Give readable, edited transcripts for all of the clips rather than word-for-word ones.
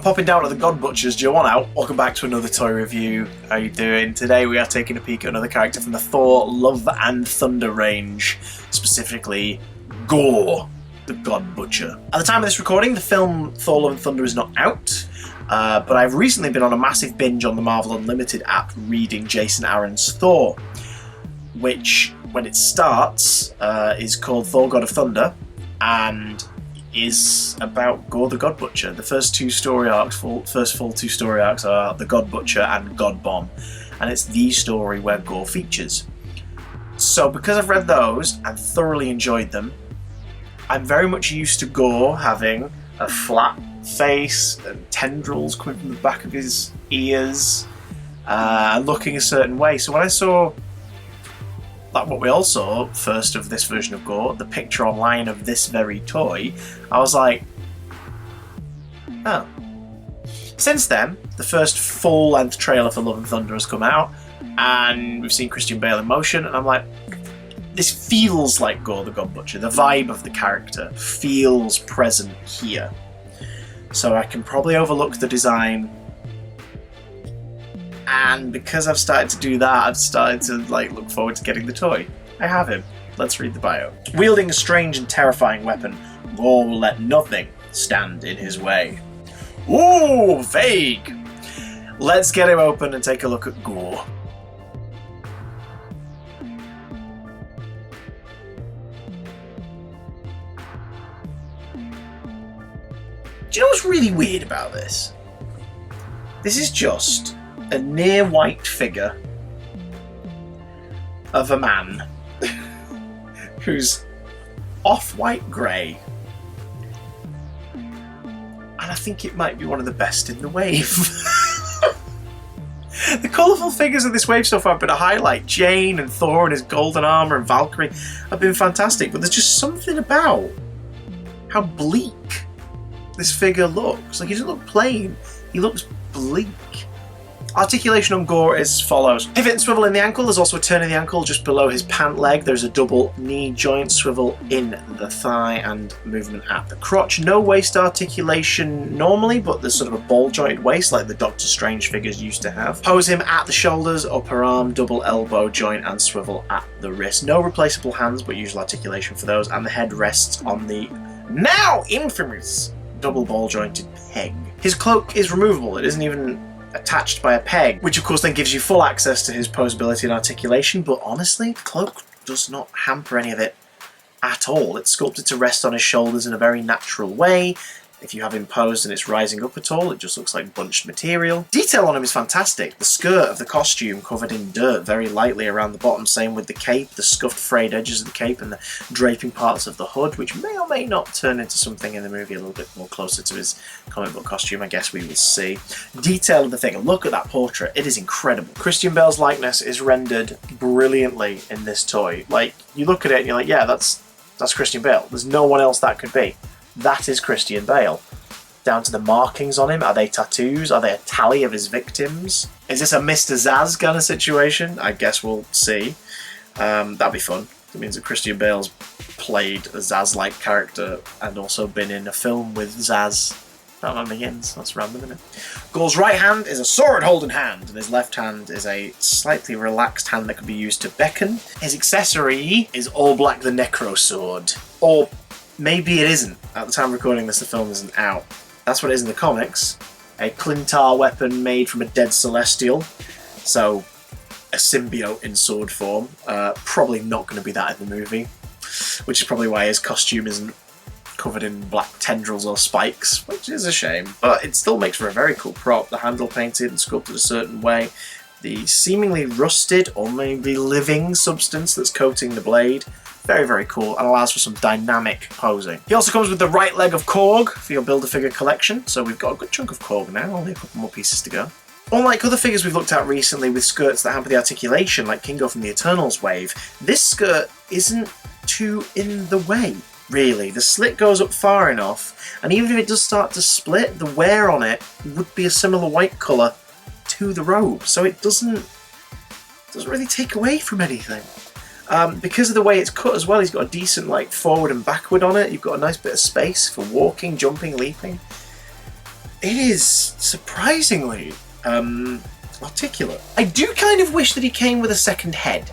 I'm popping down at the God Butcher's. Do you want out? Welcome back to another toy review. How you doing? Today we are taking a peek at another character from the Thor Love and Thunder range, specifically Gorr, the God Butcher. At the time of this recording, the film Thor Love and Thunder is not out, but I've recently been on a massive binge on the Marvel Unlimited app reading Jason Aaron's Thor, which, when it starts, is called Thor God of Thunder, and is about Gorr the God Butcher. The first two story arcs, first full two story arcs are the God Butcher and God Bomb, and it's the story where Gorr features. So because I've read those and thoroughly enjoyed them, I'm very much used to Gorr having a flat face and tendrils coming from the back of his ears, looking a certain way. So when I saw, like what we all saw first of this version of Gorr, the picture online of this very toy, I was like, oh. Since then, the first full-length trailer for Love and Thunder has come out, and we've seen Christian Bale in motion, and I'm like, this feels like Gorr the God Butcher. The vibe of the character feels present here. So I can probably overlook the design. And because I've started to do that, I've started to look forward to getting the toy. I have him. Let's read the bio. Wielding a strange and terrifying weapon, Gorr will let nothing stand in his way. Ooh, vague! Let's get him open and take a look at Gorr. Do you know what's really weird about this? This is just a near white figure of a man who's off-white grey, and I think it might be one of the best in the wave. The colourful figures of this wave so far have been a highlight. Jane and Thor and his golden armour and Valkyrie have been fantastic, but there's just something about how bleak this figure looks. Like, he doesn't look plain, he looks bleak. Articulation on Gorr is as follows. Pivot and swivel in the ankle. There's also a turn in the ankle just below his pant leg. There's a double knee joint swivel in the thigh and movement at the crotch. No waist articulation normally, but there's sort of a ball jointed waist like the Doctor Strange figures used to have. Pose him at the shoulders, upper arm, double elbow joint and swivel at the wrist. No replaceable hands, but usual articulation for those, and the head rests on the now infamous double ball jointed peg. His cloak is removable. It isn't even attached by a peg, which of course then gives you full access to his posability and articulation, but honestly, the cloak does not hamper any of it at all. It's sculpted to rest on his shoulders in a very natural way. If you have him posed and it's rising up at all, it just looks like bunched material. Detail on him is fantastic. The skirt of the costume covered in dirt very lightly around the bottom, same with the cape, the scuffed frayed edges of the cape and the draping parts of the hood, which may or may not turn into something in the movie a little bit more closer to his comic book costume. I guess we will see. Detail of the thing, look at that portrait, it is incredible. Christian Bale's likeness is rendered brilliantly in this toy. Like, you look at it and you're like, yeah, that's Christian Bale. There's no one else that could be. That is Christian Bale. Down to the markings on him. Are they tattoos? Are they a tally of his victims? Is this a Mr. Zaz kind of situation? I guess we'll see. That'd be fun. It means that Christian Bale's played a Zaz-like character and also been in a film with Zaz. Batman Begins. That's random, isn't it? Gorr's right hand is a sword-holding hand, and his left hand is a slightly relaxed hand that can be used to beckon. His accessory is all black the Necro Sword. Or maybe it isn't. At the time of recording this, the film isn't out. That's what it is in the comics. A Clintar weapon made from a dead Celestial. So, a symbiote in sword form. Probably not going to be that in the movie. Which is probably why his costume isn't covered in black tendrils or spikes, which is a shame. But it still makes for a very cool prop. The handle painted and sculpted a certain way. The seemingly rusted or maybe living substance that's coating the blade. Very, very cool, and allows for some dynamic posing. He also comes with the right leg of Korg for your Build-A-Figure collection, so we've got a good chunk of Korg now, only a couple more pieces to go. Unlike other figures we've looked at recently with skirts that hamper the articulation, like Kingo from the Eternals wave, this skirt isn't too in the way, really. The slit goes up far enough, and even if it does start to split, the wear on it would be a similar white colour to the robe, so it doesn't really take away from anything. Because of the way it's cut as well, he's got a decent forward and backward on it. You've got a nice bit of space for walking, jumping, leaping. it is surprisingly articulate. I do kind of wish that he came with a second head.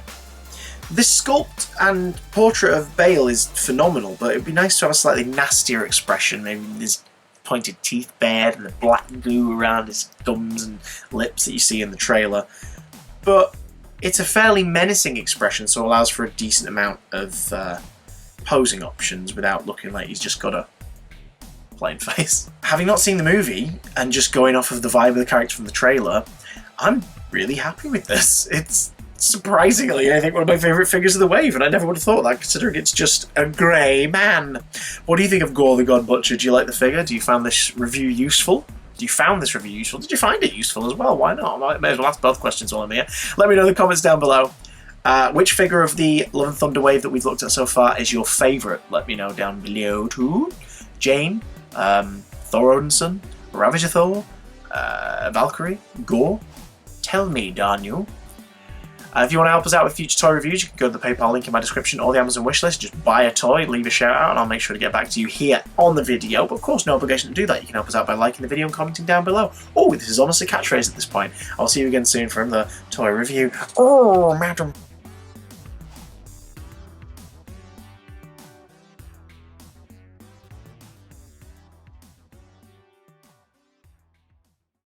This sculpt and portrait of Bale is phenomenal, but it'd be nice to have a slightly nastier expression, maybe with his pointed teeth bared and the black goo around his gums and lips that you see in the trailer. But it's a fairly menacing expression, so it allows for a decent amount of posing options without looking like he's just got a plain face. Having not seen the movie and just going off of the vibe of the character from the trailer, I'm really happy with this. It's surprisingly, I think, one of my favourite figures of the wave, and I never would have thought that, considering it's just a grey man. What do you think of Gorr the God Butcher? Do you like the figure? Do you find this review useful? Did you find this review useful? Did you find it useful as well? Why not? I may as well ask both questions while I'm here. Let me know in the comments down below. Which figure of the Love and Thunder wave that we've looked at so far is your favourite? Let me know down below too. Jane, Thor Odinson, Ravager Thor, Valkyrie, Gorr. Tell me, Daniel. If you want to help us out with future toy reviews, you can go to the PayPal link in my description or the Amazon wishlist. Just buy a toy, leave a shout out, and I'll make sure to get back to you here on the video. But of course, no obligation to do that. You can help us out by liking the video and commenting down below. Oh, this is almost a catchphrase at this point. I'll see you again soon for another toy review. Oh, madam.